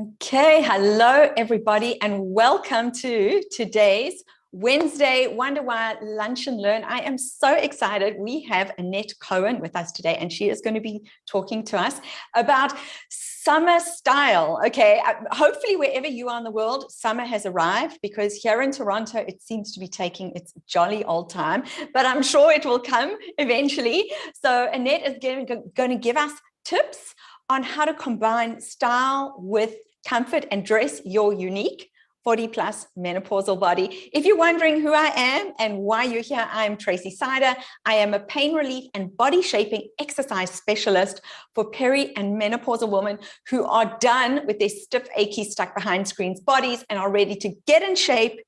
Okay, hello everybody, and welcome to today's Wednesday Wonder Why Lunch and Learn. I am so excited. We have Annette Cohen with us today, and she is going to be talking to us about summer style. Okay, hopefully wherever you are in the world, summer has arrived, because here in Toronto, it seems to be taking its jolly old time, but I'm sure it will come eventually. So Annette is going to give us tips on how to combine style with comfort and dress your unique 40 plus menopausal body. If you're wondering who I am and why you're here, I'm Tracy Sider. I am a pain relief and body shaping exercise specialist for peri and menopausal women who are done with their stiff, achy, stuck behind screens bodies and are ready to get in shape,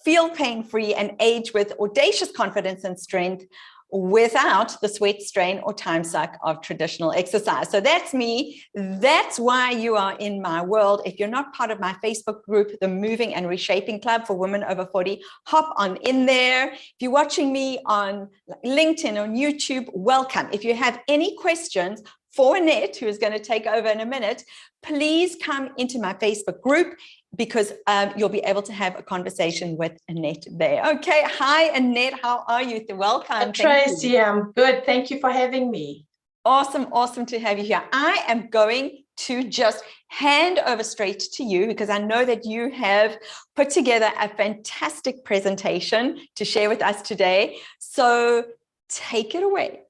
feel pain-free, and age with audacious confidence and strength, without the sweat, strain, or time suck of traditional exercise. So that's me. That's why you are in my world. If you're not part of my Facebook group, the Moving and Reshaping Club for Women Over 40, hop on in there. If you're watching me on LinkedIn or YouTube, welcome. If you have any questions for Annette, who is going to take over in a minute, please come into my Facebook group, because you'll be able to have a conversation with Annette there. Okay. Hi, Annette. How are you? Welcome. Tracy, I'm good. Thank you for having me. Awesome. Awesome to have you here. I am going to just hand over straight to you, because I know that you have put together a fantastic presentation to share with us today. So take it away.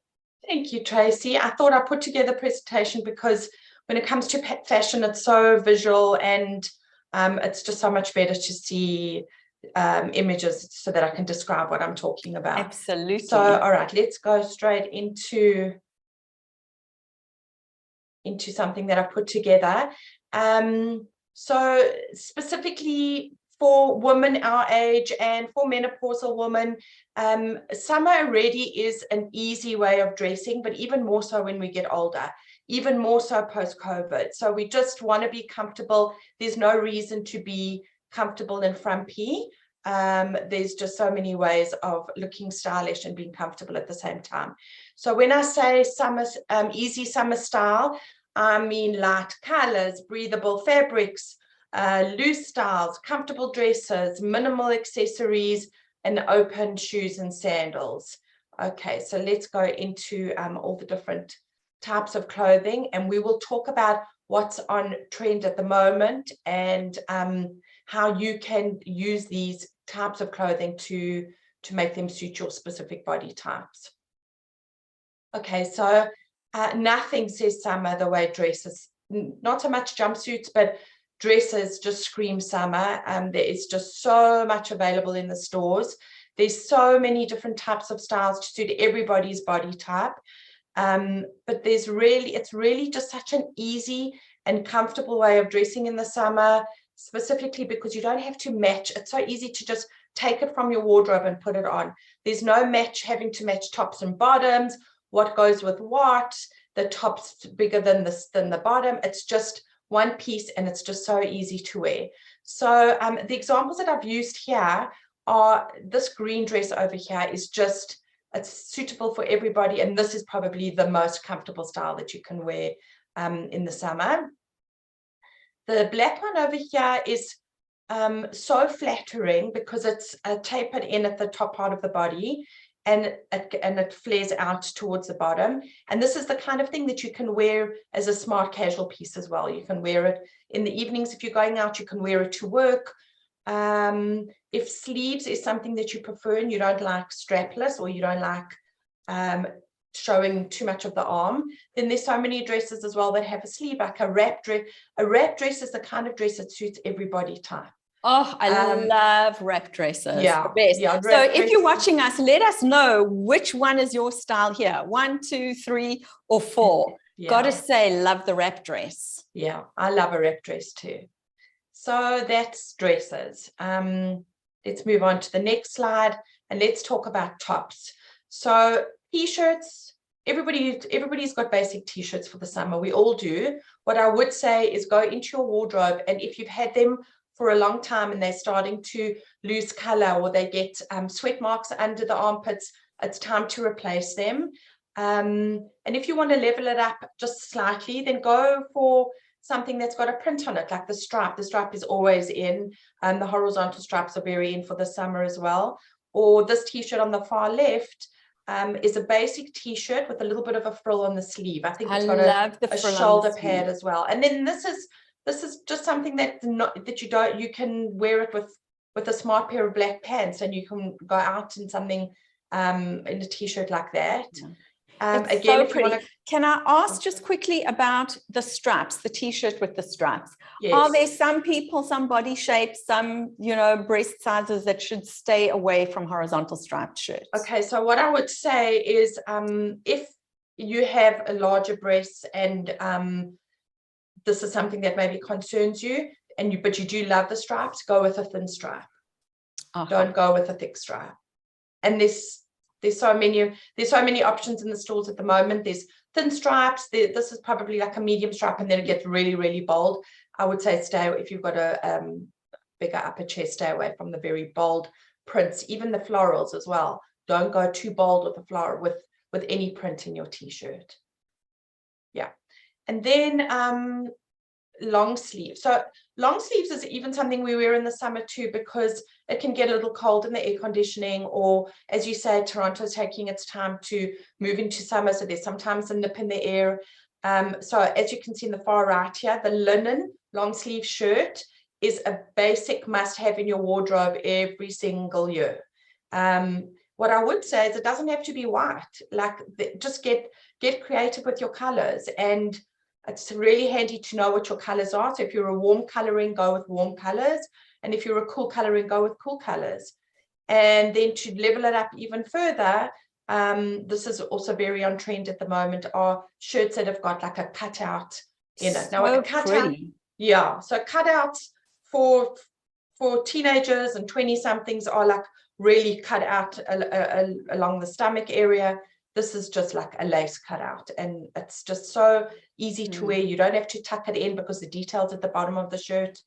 Thank you, Tracy. I thought I'd put together a presentation because when it comes to fashion, it's so visual, and it's just so much better to see images so that I can describe what I'm talking about. Absolutely. So, all right, let's go straight into something that I put together. So specifically for women our age and for menopausal women, summer already is an easy way of dressing, but even more so when we get older, even more so post-COVID. So we just want to be comfortable. There's no reason to be comfortable and frumpy. There's just so many ways of looking stylish and being comfortable at the same time. So when I say summer, easy summer style, I mean light colors, breathable fabrics, loose styles, comfortable dresses, minimal accessories, and open shoes and sandals. Okay, so let's go into all the different types of clothing, and we will talk about what's on trend at the moment, and how you can use these types of clothing to make them suit your specific body types. Okay, so nothing says summer the way dresses, not so much jumpsuits, but dresses just scream summer. There is just so much available in the stores. There's so many different types of styles to suit everybody's body type. But it's really just such an easy and comfortable way of dressing in the summer, specifically because you don't have to match. It's so easy to just take it from your wardrobe and put it on. There's no having to match tops and bottoms, what goes with what, the top's bigger than the bottom. It's just one piece, and it's just so easy to wear. So the examples that I've used here are, this green dress over here is just, it's suitable for everybody, and this is probably the most comfortable style that you can wear in the summer. The black one over here is so flattering because it's tapered in at the top part of the body, and it flares out towards the bottom. And this is the kind of thing that you can wear as a smart casual piece as well. You can wear it in the evenings if you're going out. You can wear it to work. If sleeves is something that you prefer and you don't like strapless, or you don't like showing too much of the arm, then there's so many dresses as well that have a sleeve, like a wrap dress. A wrap dress is the kind of dress that suits every body type. Oh, I love wrap dresses. Yeah, the best. Yeah, so if you're watching us, let us know which one is your style here. 1, 2, 3, or 4. Yeah. Gotta say, love the wrap dress. Yeah, I love a wrap dress too. So that's dresses. Let's move on to the next slide, and let's talk about tops. So t-shirts, everybody's got basic t-shirts for the summer. We all do. What I would say is go into your wardrobe, and if you've had them for a long time and they're starting to lose color, or they get sweat marks under the armpits, it's time to replace them. And if you want to level it up just slightly, then go for something that's got a print on it, like the stripe. The stripe is always in, and the horizontal stripes are very in for the summer as well. Or this t-shirt on the far left is a basic t-shirt with a little bit of a frill on the sleeve. I think it's got a shoulder pad as well. And then this is just something that you can wear it with a smart pair of black pants, and you can go out in something in a t-shirt like that. Yeah. Again, so if you pretty. want to... Can I ask just quickly about the straps, the t-shirt with the straps? Yes. Are there some people, some body shapes, some, breast sizes that should stay away from horizontal striped shirts? Okay, so what I would say is if you have a larger breast and this is something that maybe concerns you, but you do love the stripes, go with a thin stripe. Don't go with a thick stripe. And there's so many options in the stores at the moment. There's thin stripes. This is probably like a medium stripe, and then it gets really, really bold. I would say if you've got a bigger upper chest, stay away from the very bold prints, even the florals as well. Don't go too bold with the floral with any print in your t-shirt. Yeah. And then long sleeves. So long sleeves is even something we wear in the summer too, because it can get a little cold in the air conditioning, or as you say, Toronto's taking its time to move into summer, so there's sometimes a nip in the air. So as you can see in the far right here, the linen long sleeve shirt is a basic must have in your wardrobe every single year. What I would say is it doesn't have to be white. Like, just get creative with your colors, and it's really handy to know what your colors are. So if you're a warm coloring, go with warm colors. And if you're a cool coloring, go with cool colors. And then to level it up even further, this is also very on trend at the moment, are shirts that have got like a cutout in it. Now, a cutout, yeah. So cutouts for teenagers and 20-somethings are like really cut out along the stomach area. This is just like a lace cutout, and it's just so easy to wear. You don't have to tuck it in because the details at the bottom of the shirt.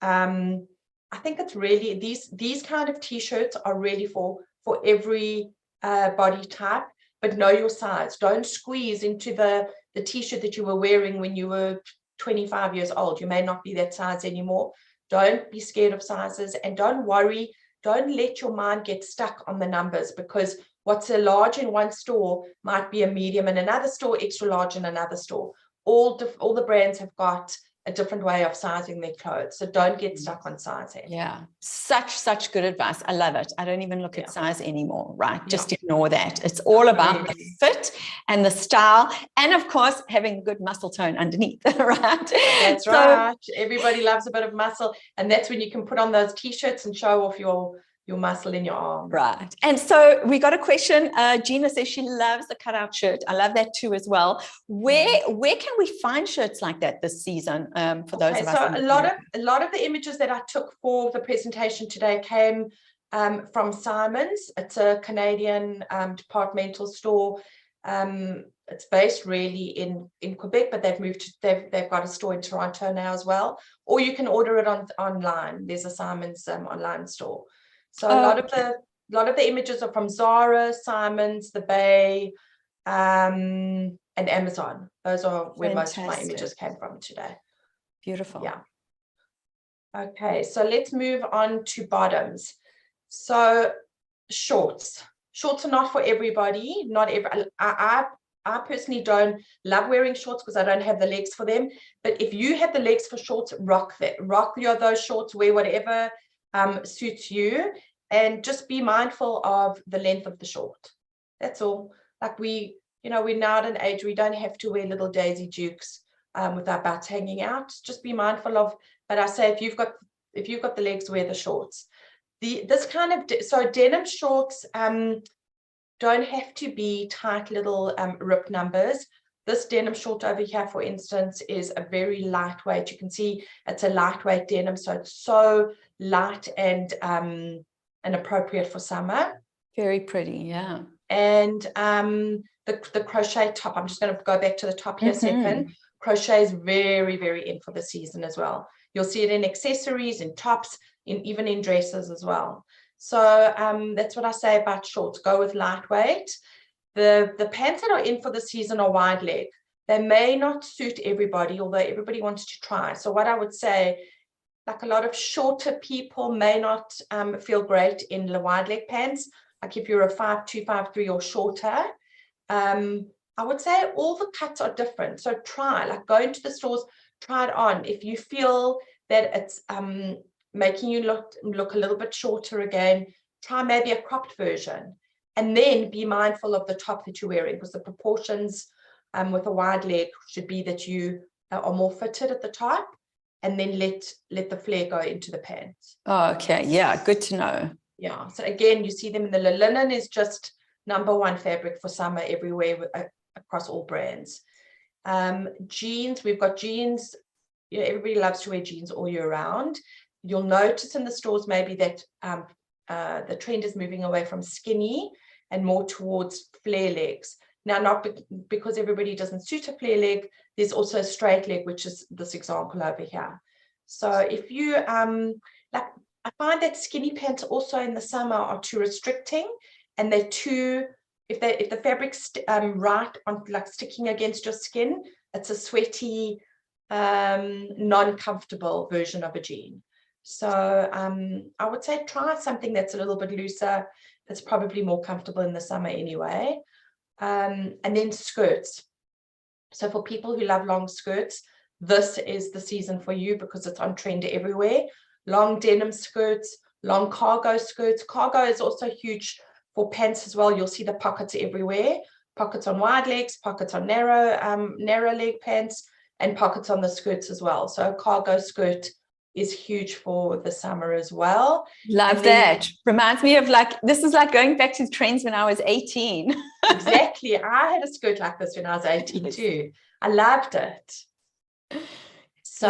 I think it's really, these kind of t-shirts are really for every body type, but know your size. Don't squeeze into the t-shirt that you were wearing when you were 25 years old. You may not be that size anymore. Don't be scared of sizes, and don't worry. Don't let your mind get stuck on the numbers, because what's a large in one store might be a medium in another store, extra large in another store. All the brands have got a different way of sizing their clothes, so don't get stuck on sizing. Yeah, such good advice. I love it. I don't even look at size anymore, right? Just ignore that. It's all about the fit and the style, and of course having good muscle tone underneath. Right? That's right. Everybody loves a bit of muscle, and that's when you can put on those t-shirts and show off your muscle in your arm. Right. And so we got a question. Gina says she loves the cutout shirt. I love that too as well. Where can we find shirts like that this season for those of us? So a lot of the images that I took for the presentation today came from Simon's. It's a Canadian departmental store. It's based really in Quebec, but they've got a store in Toronto now as well. Or you can order it online. There's a Simon's online store. So a lot of the images are from Zara, Simon's, The Bay, and Amazon. Those are where most of my images came from today. Beautiful. Yeah. Okay, so let's move on to bottoms. So shorts. Shorts are not for everybody. I personally don't love wearing shorts because I don't have the legs for them. But if you have the legs for shorts, rock those shorts. Wear whatever suits you, and just be mindful of the length of the short. That's all. Like we're now at an age we don't have to wear little Daisy Dukes with our butts hanging out. Just be mindful of. But I say if you've got the legs, wear the shorts. So denim shorts don't have to be tight little rip numbers. This denim short over here, for instance, is a very lightweight. You can see it's a lightweight denim, so it's so light and appropriate for summer. Very pretty, yeah. And the crochet top, I'm just going to go back to the top here a second. Crochet is very, very in for the season as well. You'll see it in accessories, in tops, even in dresses as well. So that's what I say about shorts. Go with lightweight. The pants that are in for the season are wide leg. They may not suit everybody, although everybody wants to try. So what I would say, like a lot of shorter people may not feel great in the wide leg pants. Like if you're a 5'2", 5'3" or shorter, I would say all the cuts are different. So try, like go into the stores, try it on. If you feel that it's making you look a little bit shorter again, try maybe a cropped version. And then be mindful of the top that you're wearing, because the proportions with a wide leg should be that you are more fitted at the top, and then let the flare go into the pants. Oh, okay. Yeah, good to know. Yeah. So again, you see them in the linen is just #1 fabric for summer everywhere across all brands. Jeans, we've got jeans. You know, everybody loves to wear jeans all year round. You'll notice in the stores maybe that the trend is moving away from skinny and more towards flare legs. Now, not because everybody doesn't suit a flare leg, there's also a straight leg, which is this example over here. So if you, like, I find that skinny pants also in the summer are too restricting, and they're too, if the fabric's right on, like sticking against your skin, it's a sweaty, non-comfortable version of a jean. So I would say try something that's a little bit looser, that's probably more comfortable in the summer anyway. And then skirts. So for people who love long skirts, this is the season for you, because it's on trend everywhere. Long denim skirts, long cargo skirts. Cargo is also huge for pants as well. You'll see the pockets everywhere. Pockets on wide legs, pockets on narrow leg pants, and pockets on the skirts as well. So a cargo skirt is huge for the summer as well. Love that. Reminds me of, like, this is like going back to trends when I was 18. Exactly. I had a skirt like this when I was 18 too. I loved it. So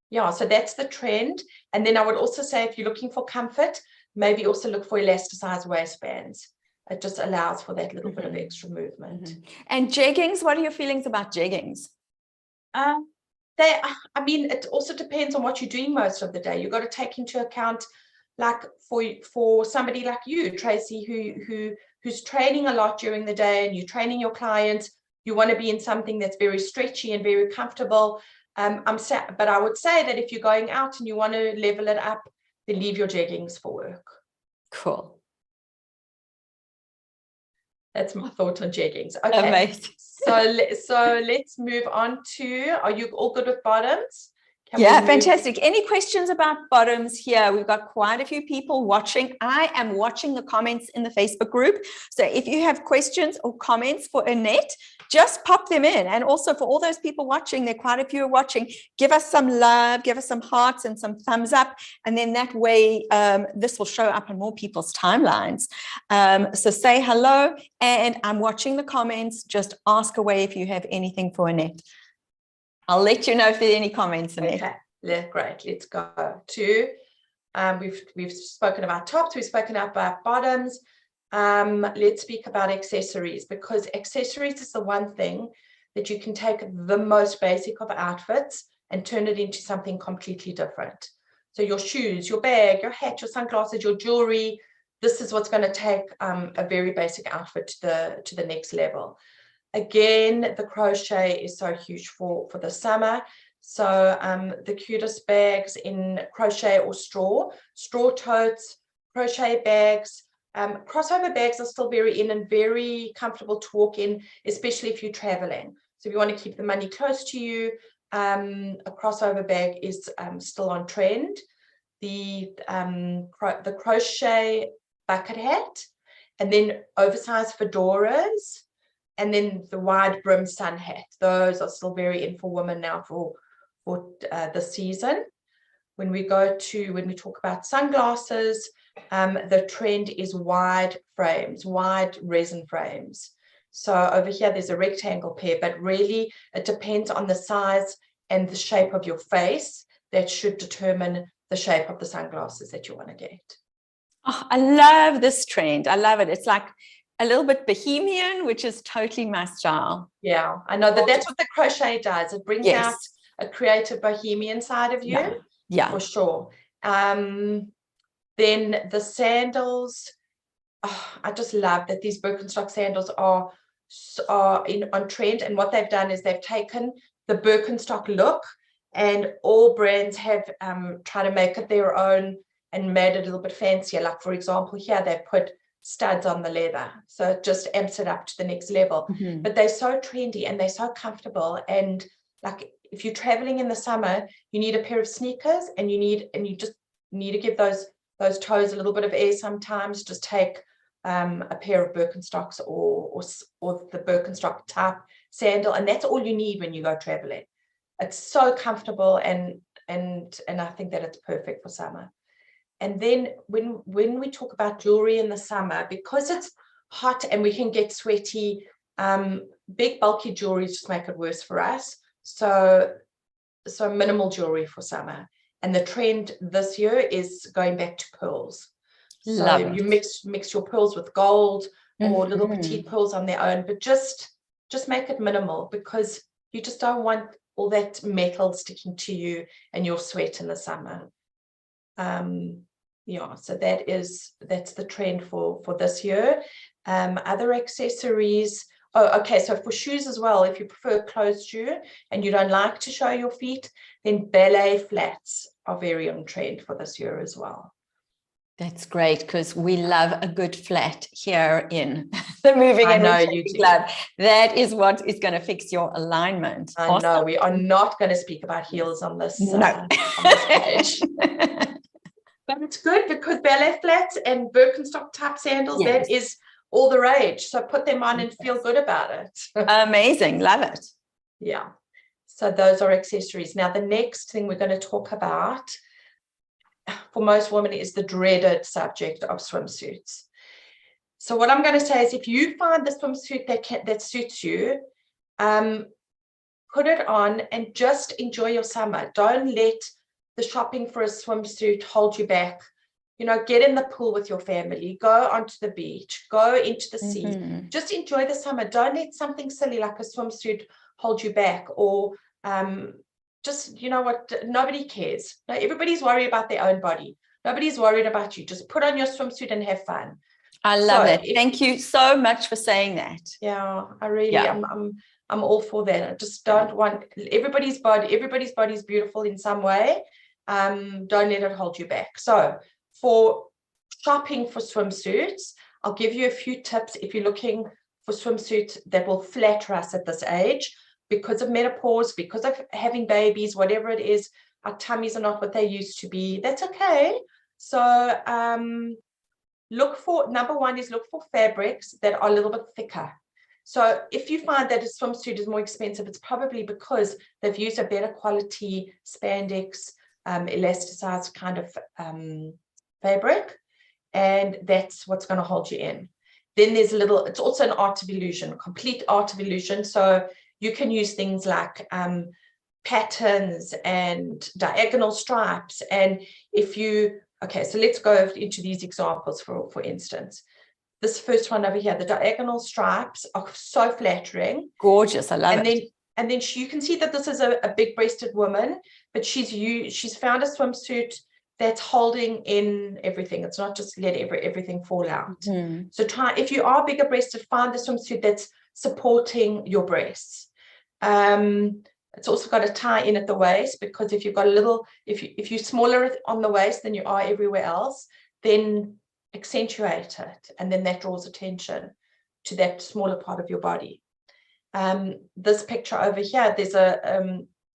yeah, so that's the trend. And then I would also say, if you're looking for comfort, maybe also look for elasticized waistbands. It just allows for that little bit of extra movement. And jeggings, what are your feelings about jeggings? I mean, it also depends on what you're doing most of the day. You've got to take into account, like for somebody like you, Tracy, who's training a lot during the day, and you're training your clients, you want to be in something that's very stretchy and very comfortable. But I would say that if you're going out and you want to level it up, then leave your jeggings for work. Cool. That's my thought on jeggings. Okay. Amazing. So let's move on to, are you all good with bottoms? Yeah, fantastic. Any questions about bottoms here? We've got quite a few people watching. I am watching the comments in the Facebook group. So if you have questions or comments for Annette, just pop them in. And also for all those people watching, there are quite a few watching, give us some love, give us some hearts and some thumbs up. And then that way, this will show up on more people's timelines. So say hello, and I'm watching the comments. Just ask away if you have anything for Annette. I'll let you know if there are any comments, Annette. Okay, great. Let's go to, we've spoken about tops, we've spoken about bottoms. Let's speak about accessories, because accessories is the one thing that you can take the most basic of outfits and turn it into something completely different. So your shoes, your bag, your hat, your sunglasses, your jewelry, this is what's going to take a very basic outfit to the next level. Again, the crochet is so huge for the summer. So the cutest bags in crochet or straw totes, crochet bags, crossover bags are still very in and very comfortable to walk in, especially if you're traveling. So if you want to keep the money close to you, a crossover bag is still on trend. The crochet bucket hat, and then oversized fedoras, and then the wide brim sun hat. Those are still very in for women now for the season. When we talk about sunglasses, the trend is wide frames, wide resin frames. So over here, there's a rectangle pair, but really it depends on the size and the shape of your face that should determine the shape of the sunglasses that you want to get. Oh, I love this trend. I love it. It's like a little bit bohemian, which is totally my style. Yeah, I know that's what the crochet does. It brings out a creative bohemian side of you. Yeah, for sure. Then the sandals, I just love that these Birkenstock sandals are are on trend, and what they've done is they've taken the Birkenstock look, and all brands have tried to make it their own and made it a little bit fancier. Like, for example, here they've put studs on the leather, so it just amps it up to the next level. But they're so trendy and they're so comfortable, and like if you're traveling in the summer, you need a pair of sneakers, and you just need to give those toes a little bit of air sometimes. Just take a pair of Birkenstocks or the Birkenstock type sandal, and that's all you need when you go traveling. It's so comfortable, and I think that it's perfect for summer. And then when we talk about jewelry in the summer, because it's hot and we can get sweaty, big bulky jewelry just make it worse for us. So minimal jewelry for summer. And the trend this year is going back to pearls. So you mix your pearls with gold or little petite pearls on their own, but just make it minimal, because you just don't want all that metal sticking to you and your sweat in the summer. Yeah, so that's the trend for this year. Other accessories. Oh, okay, so for shoes as well, if you prefer a closed shoe and you don't like to show your feet, then ballet flats are very on trend for this year as well. That's great, because we love a good flat here in the Moving and Shaking Club. That is what is going to fix your alignment. I know we are not going to speak about heels on this, on this page. But it's good, because ballet flats and Birkenstock type sandals, that is all the rage. So put them on and feel good about it. Amazing. Love it. Yeah. So those are accessories. Now, the next thing we're going to talk about for most women is the dreaded subject of swimsuits. So what I'm going to say is, if you find the swimsuit that suits you, put it on and just enjoy your summer. Don't let the shopping for a swimsuit hold you back. You know, get in the pool with your family, go onto the beach, go into the sea. Just enjoy the summer. Don't let something silly like a swimsuit hold you back, or just, you know what, nobody cares. No, everybody's worried about their own body. Nobody's worried about you. Just put on your swimsuit and have fun. I love it. Thank you so much for saying that. Yeah, I really, I'm all for that. I just don't want everybody's body is beautiful in some way. Don't let it hold you back. So for shopping for swimsuits, I'll give you a few tips if you're looking for swimsuits that will flatter us at this age. Because of menopause, because of having babies, whatever it is, our tummies are not what they used to be. That's okay. So number one is look for fabrics that are a little bit thicker. So if you find that a swimsuit is more expensive, it's probably because they've used a better quality spandex, elasticized kind of fabric, and that's what's going to hold you in. Then there's it's also an art of illusion, complete art of illusion. So you can use things like patterns and diagonal stripes. And so let's go into these examples for instance. This first one over here, the diagonal stripes are so flattering. Gorgeous, I love it. And then you can see that this is a big-breasted woman, but she's found a swimsuit that's holding in everything. It's not just let everything fall out. So if you are bigger breasted, find the swimsuit that's supporting your breasts. It's also got a tie in at the waist, because if you've got if you're smaller on the waist than you are everywhere else, then accentuate it, and then that draws attention to that smaller part of your body. This picture over here, there's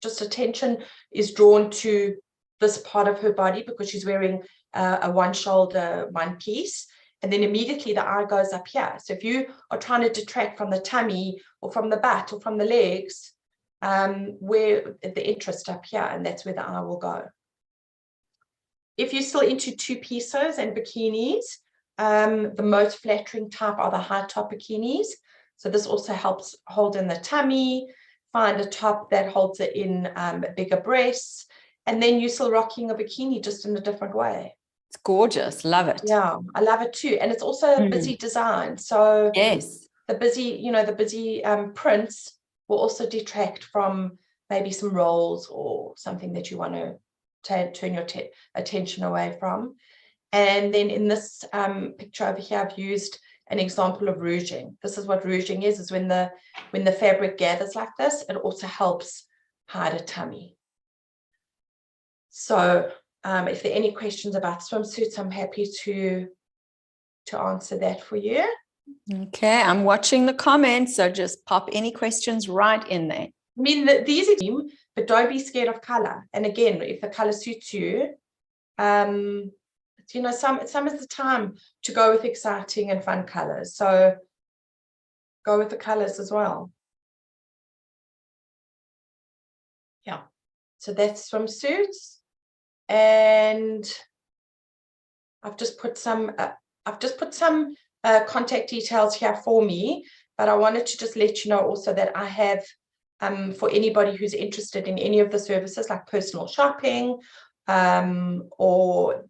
just attention is drawn to this part of her body because she's wearing a one shoulder one piece, and then immediately the eye goes up here. So if you are trying to detract from the tummy or from the butt or from the legs, where the interest up here, and that's where the eye will go. If you're still into two pieces and bikinis, the most flattering type are the high top bikinis. So this also helps hold in the tummy. Find a top that holds it in bigger breasts, and then you're still rocking a bikini just in a different way. It's gorgeous. Love it. Yeah, I love it too. And it's also a busy design. So yes, the busy prints will also detract from maybe some rolls or something that you want to turn your attention away from. And then in this picture over here, I've used an example of rouging. This is what rouging is when the fabric gathers like this. It also helps hide a tummy. So if there are any questions about swimsuits, I'm happy to answer that for you. Okay, I'm watching the comments, so just pop any questions right in there. I mean, these are, but don't be scared of color. And again, if the color suits you, you know, some is the time to go with exciting and fun colors. So go with the colors as well. Yeah. So that's swimsuits, and I've just put some contact details here for me, but I wanted to just let you know also that I have for anybody who's interested in any of the services like personal shopping, or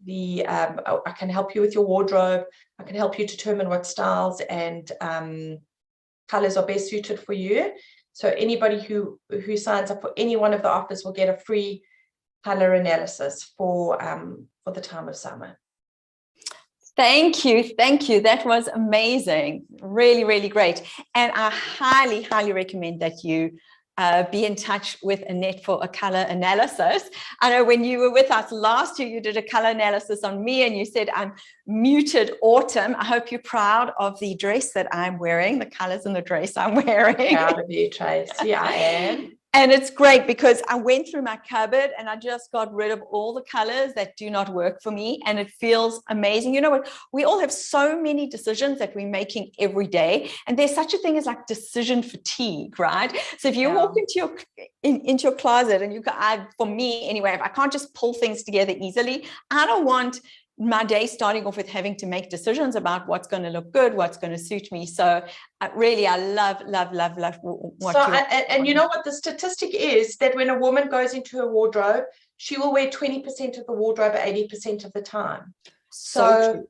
I can help you with your wardrobe. I can help you determine what styles and colors are best suited for you. So anybody who signs up for any one of the offers will get a free color analysis for the time of summer. Thank you. That was amazing. Really, really great. And I highly, highly recommend that you be in touch with Annette for a color analysis. I know when you were with us last year, you did a color analysis on me and you said I'm muted autumn. I hope you're proud of the dress that I'm wearing, the colors in the dress I'm wearing. Proud of you, Tracy. I am. And it's great because I went through my cupboard and I just got rid of all the colors that do not work for me. And it feels amazing. You know what? We all have so many decisions that we're making every day. And there's such a thing as like decision fatigue, right? So if you walk into your closet and for me anyway, if I can't just pull things together easily, I don't want my day starting off with having to make decisions about what's going to look good, what's going to suit me. So I love what and you know what the statistic is, that when a woman goes into her wardrobe, she will wear 20% of the wardrobe 80% of the time. So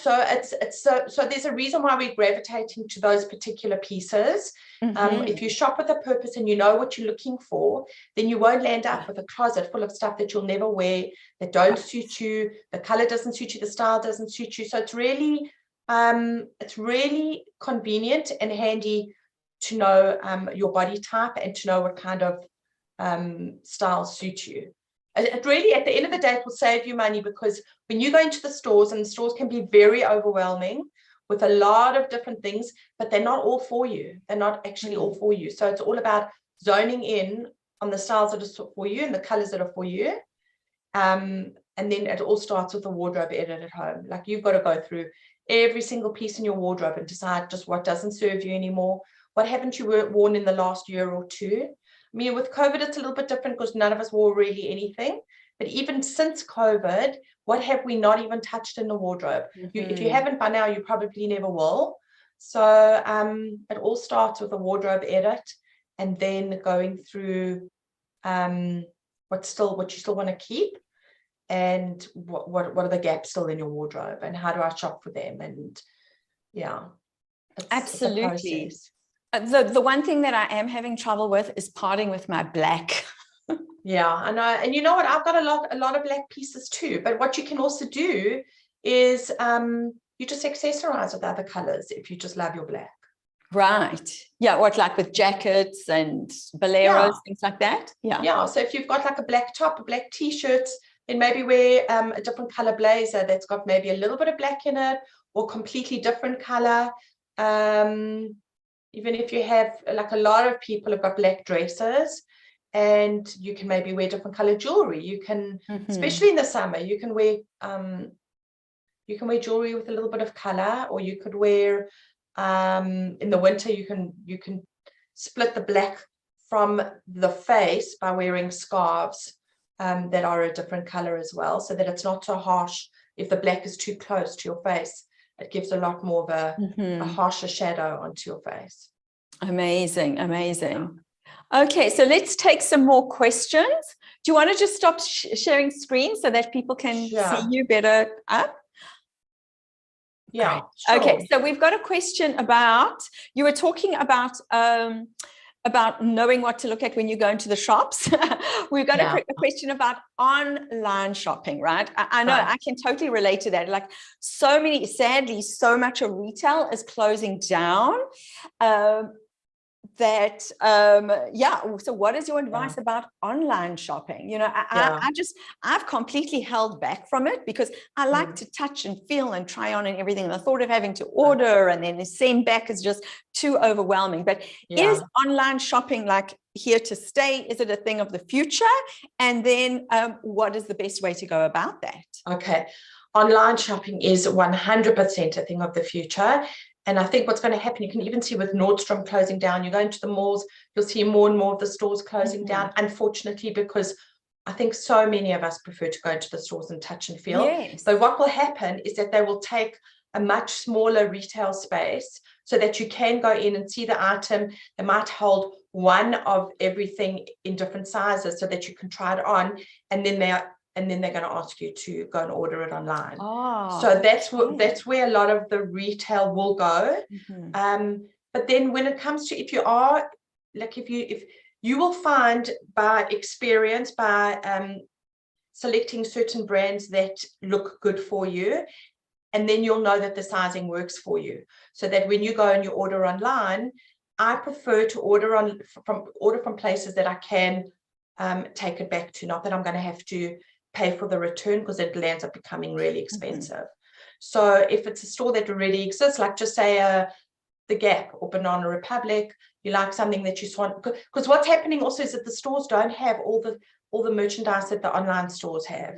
there's a reason why we're gravitating to those particular pieces. If you shop with a purpose and you know what you're looking for, then you won't land up with a closet full of stuff that you'll never wear, that don't suit you, the color doesn't suit you, the style doesn't suit you. So it's really convenient and handy to know your body type and to know what kind of styles suit you. It really, at the end of the day, it will save you money, because when you go into the stores, and the stores can be very overwhelming with a lot of different things, but they're not all for you. They're not actually all for you. So it's all about zoning in on the styles that are for you and the colors that are for you. And then it all starts with a wardrobe edit at home. Like, you've got to go through every single piece in your wardrobe and decide just what doesn't serve you anymore. What haven't you worn in the last year or two? I mean, with COVID, it's a little bit different because none of us wore really anything. But even since COVID, what have we not even touched in the wardrobe? If you haven't by now, you probably never will. So it all starts with a wardrobe edit, and then going through what you still want to keep, and what are the gaps still in your wardrobe, and how do I shop for them? And yeah, absolutely. The one thing that I am having trouble with is parting with my black. Yeah, I know. And you know what? I've got a lot of black pieces too. But what you can also do is you just accessorize with other colors if you just love your black. Right. Yeah. What, like with jackets and boleros, things like that? Yeah. Yeah. So if you've got like a black top, a black t-shirt, then maybe wear a different color blazer that's got maybe a little bit of black in it, or completely different color. Even if you have, like, a lot of people have got black dresses, and you can maybe wear different color jewelry. You can, especially in the summer, you can wear jewelry with a little bit of color, or you could wear in the winter, you can split the black from the face by wearing scarves that are a different color as well, so that it's not so harsh. If the black is too close to your face, it gives a lot more of a harsher shadow onto your face. Amazing. Okay, so let's take some more questions. Do you want to just stop sharing screen so that people can see you better up? Yeah. Sure. Okay, so we've got a question about, you were talking about about knowing what to look at when you go into the shops. We've got a question about online shopping, right? I know I can totally relate to that. Like sadly, so much of retail is closing down. So what is your advice about online shopping? I've completely held back from it because I like to touch and feel and try on and everything. And the thought of having to order and then send back is just too overwhelming. But is online shopping like here to stay? Is it a thing of the future? And then what is the best way to go about that? Okay. Online shopping is 100% a thing of the future. And I think what's going to happen, you can even see with Nordstrom closing down, you go into the malls, you'll see more and more of the stores closing down, unfortunately, because I think so many of us prefer to go into the stores and touch and feel. Yes. So what will happen is that they will take a much smaller retail space so that you can go in and see the item. They might hold one of everything in different sizes so that you can try it on, and then they're going to ask you to go and order it online. So that's where a lot of the retail will go. But then when it comes to, if you will find by experience, by selecting certain brands that look good for you, and then you'll know that the sizing works for you. So that when you go and you order online, I prefer to order from places that I can take it back to, not that I'm going to have to pay for the return, because it ends up becoming really expensive. So if it's a store that already exists, like just say the Gap or Banana Republic, you like something that you want, because what's happening also is that the stores don't have all the merchandise that the online stores have.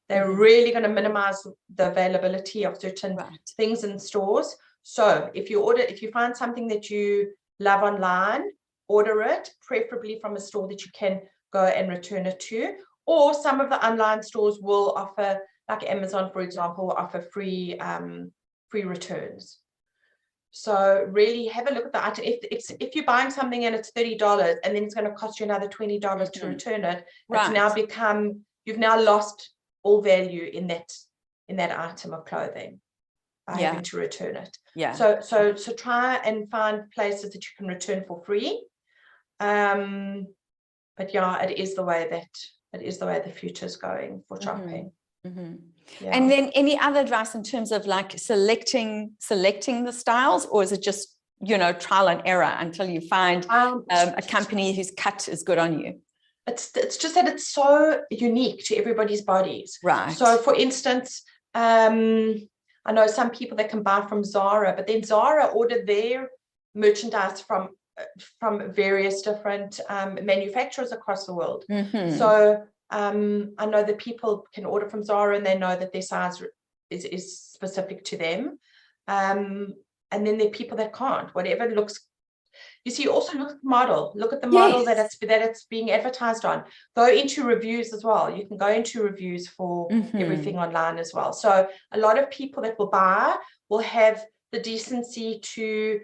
They're really going to minimize the availability of certain things in stores. So if you find something that you love online, order it, preferably from a store that you can go and return it to. Or some of the online stores will offer, like Amazon, for example, will offer free returns. So really have a look at the item. If you're buying something and it's $30 and then it's going to cost you another $20 to return it, it's now you've now lost all value in that item of clothing by having to return it. So try and find places that you can return for free. But it is the way the future is going for shopping. And then any other advice in terms of like selecting the styles, or is it just trial and error until you find a company whose cut is good on you? It's just that it's so unique to everybody's bodies. Right. So for instance, I know some people that can buy from Zara, but then Zara order their merchandise from various different manufacturers across the world. So I know that people can order from Zara and they know that their size is specific to them. And then there are people that can't, whatever looks. You see, also look at the model. Look at the model that it's being advertised on. Go into reviews as well. You can go into reviews for everything online as well. So a lot of people that will buy will have the decency to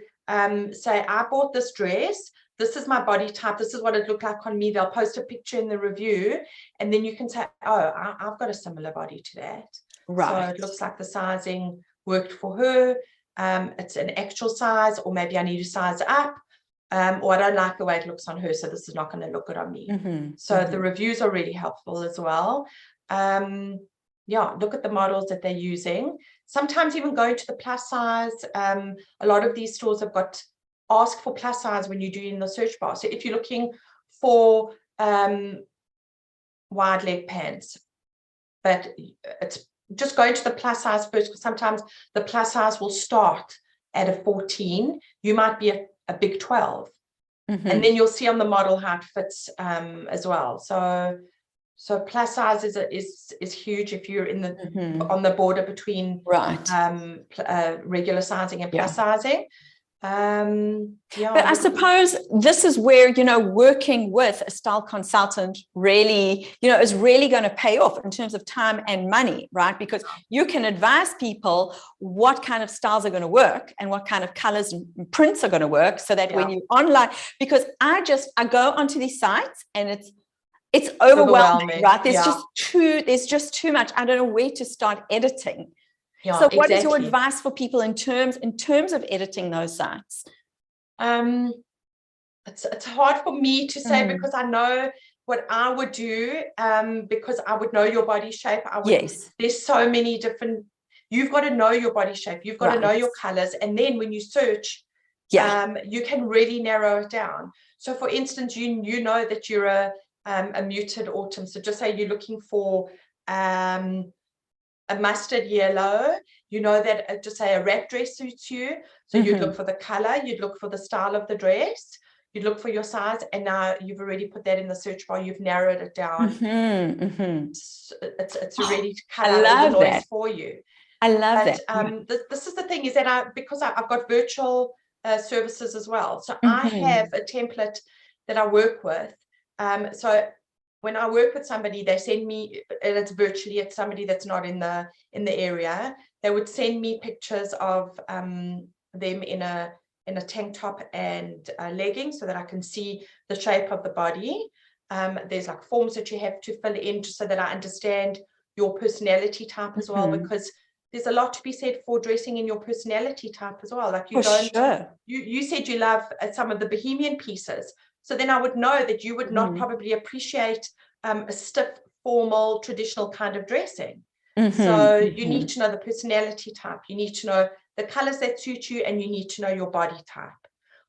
say, I bought this dress. This is my body type. This is what it looked like on me. They'll post a picture in the review, and then you can say, oh, I've got a similar body to that. Right. So it looks like the sizing worked for her. It's an actual size, or maybe I need to size up. Or I don't like the way it looks on her, so this is not going to look good on me. So the reviews are really helpful as well. Look at the models that they're using. Sometimes even going to the plus size. A lot of these stores have got ask for plus size when you do in the search bar. So if you're looking for wide leg pants, but it's just going to the plus size first, because sometimes the plus size will start at a 14. You might be a big 12, and then you'll see on the model how it fits as well. So plus size is huge if you're in the on the border between regular sizing and plus sizing. But I suppose this is where working with a style consultant really is really going to pay off in terms of time and money, right? Because you can advise people what kind of styles are going to work and what kind of colors and prints are going to work, so that when you online, because I go onto these sites and it's overwhelming, right? There's just too much. I don't know where to start editing. So what is your advice for people in terms of editing those sites? it's hard for me to say because I know what I would do, because I would know your body shape. There's so many different, you've got to know your body shape, you've got to know your colors, and then when you search, you can really narrow it down. So for instance, you know that you're a muted autumn, so just say you're looking for a mustard yellow, you know that just say a wrap dress suits you, so you'd look for the color, you'd look for the style of the dress, you'd look for your size, and now you've already put that in the search bar, you've narrowed it down. It's already cut out all the noise for you. I love that. This is the thing, is that because I've got virtual services as well, so I have a template that I work with. So when I work with somebody, they send me, and it's virtually, it's somebody that's not in the area, they would send me pictures of them in a tank top and leggings, so that I can see the shape of the body. There's like forms that you have to fill in just so that I understand your personality type as well, because there's a lot to be said for dressing in your personality type as well. Like you you said you love some of the bohemian pieces, so then I would know that you would not probably appreciate a stiff, formal, traditional kind of dressing. So you need to know the personality type, you need to know the colors that suit you, and you need to know your body type.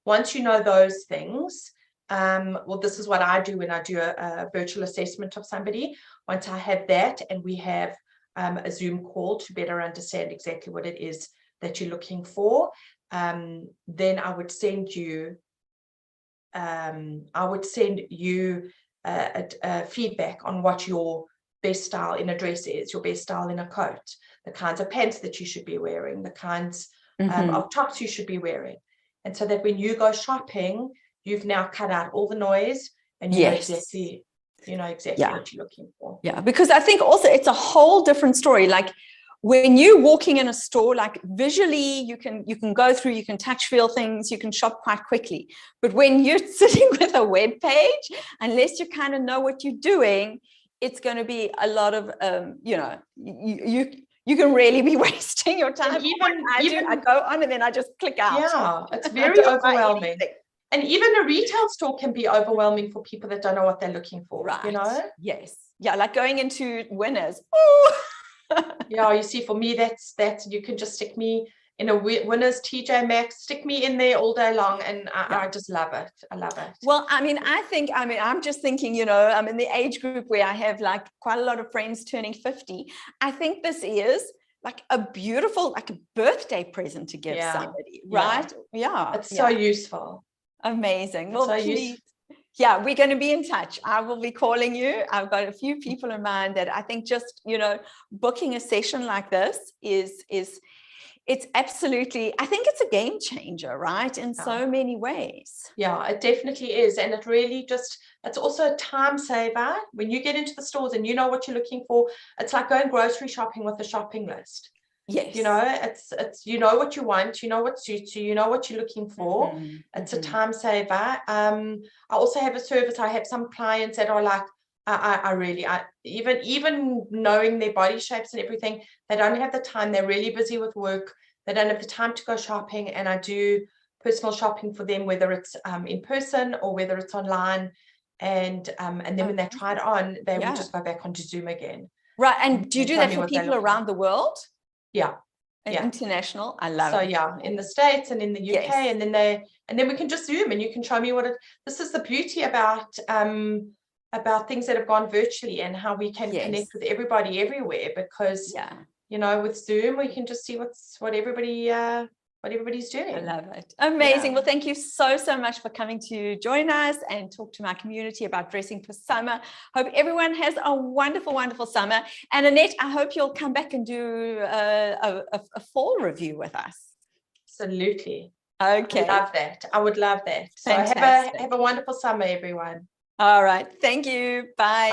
Once you know those things, well, this is what I do when I do a virtual assessment of somebody. Once I have that, and we have a Zoom call to better understand exactly what it is that you're looking for, then I would send you feedback on what your best style in a dress is, your best style in a coat, the kinds of pants that you should be wearing, the kinds of tops you should be wearing. And so that when you go shopping, you've now cut out all the noise, and you know exactly what you're looking for. Yeah, because I think also it's a whole different story. Like when you're walking in a store, like visually you can go through, you can touch, feel things, you can shop quite quickly. But when you're sitting with a web page, unless you kind of know what you're doing, it's going to be a lot of you can really be wasting your time. I go on and then I just click out. Yeah, it's very overwhelming. And even a retail store can be overwhelming for people that don't know what they're looking for, you know? Yes. Yeah, like going into Winners. Yeah, you see, for me, that's you can just stick me in a Winners, TJ Maxx, stick me in there all day long, and I just love it. I love it. Well, I'm just thinking, I'm in the age group where I have like quite a lot of friends turning 50. I think this is like a beautiful, like a birthday present to give somebody, right? Yeah. It's so useful. Amazing. Well, please, we're going to be in touch. I will be calling you. I've got a few people in mind that I think just, booking a session like this it's absolutely, I think it's a game changer, right? In so many ways. Yeah, it definitely is. And it really it's also a time saver. When you get into the stores and you know what you're looking for, it's like going grocery shopping with a shopping list. Yes. It's you know what you want, you know what suits you, you know what you're looking for. It's a time saver. I also have a service. I have some clients that are like, even knowing their body shapes and everything, they don't have the time. They're really busy with work. They don't have the time to go shopping, and I do personal shopping for them, whether it's in person or whether it's online. And then when they try it on, they will just go back onto Zoom again. Right. And do you do that for people around the world? Yeah. International. I love it. So in the States and in the UK, and then we can just Zoom, and you can show me this is the beauty about things that have gone virtually, and how we can connect with everybody everywhere, because with Zoom we can just see what everybody's doing. I love it. Amazing. Well, thank you so much for coming to join us and talk to my community about dressing for summer. Hope everyone has a wonderful, wonderful summer. And Annette, I hope you'll come back and do a fall review with us. Absolutely. Okay. I would love that. So have a wonderful summer, everyone. All right. Thank you. Bye.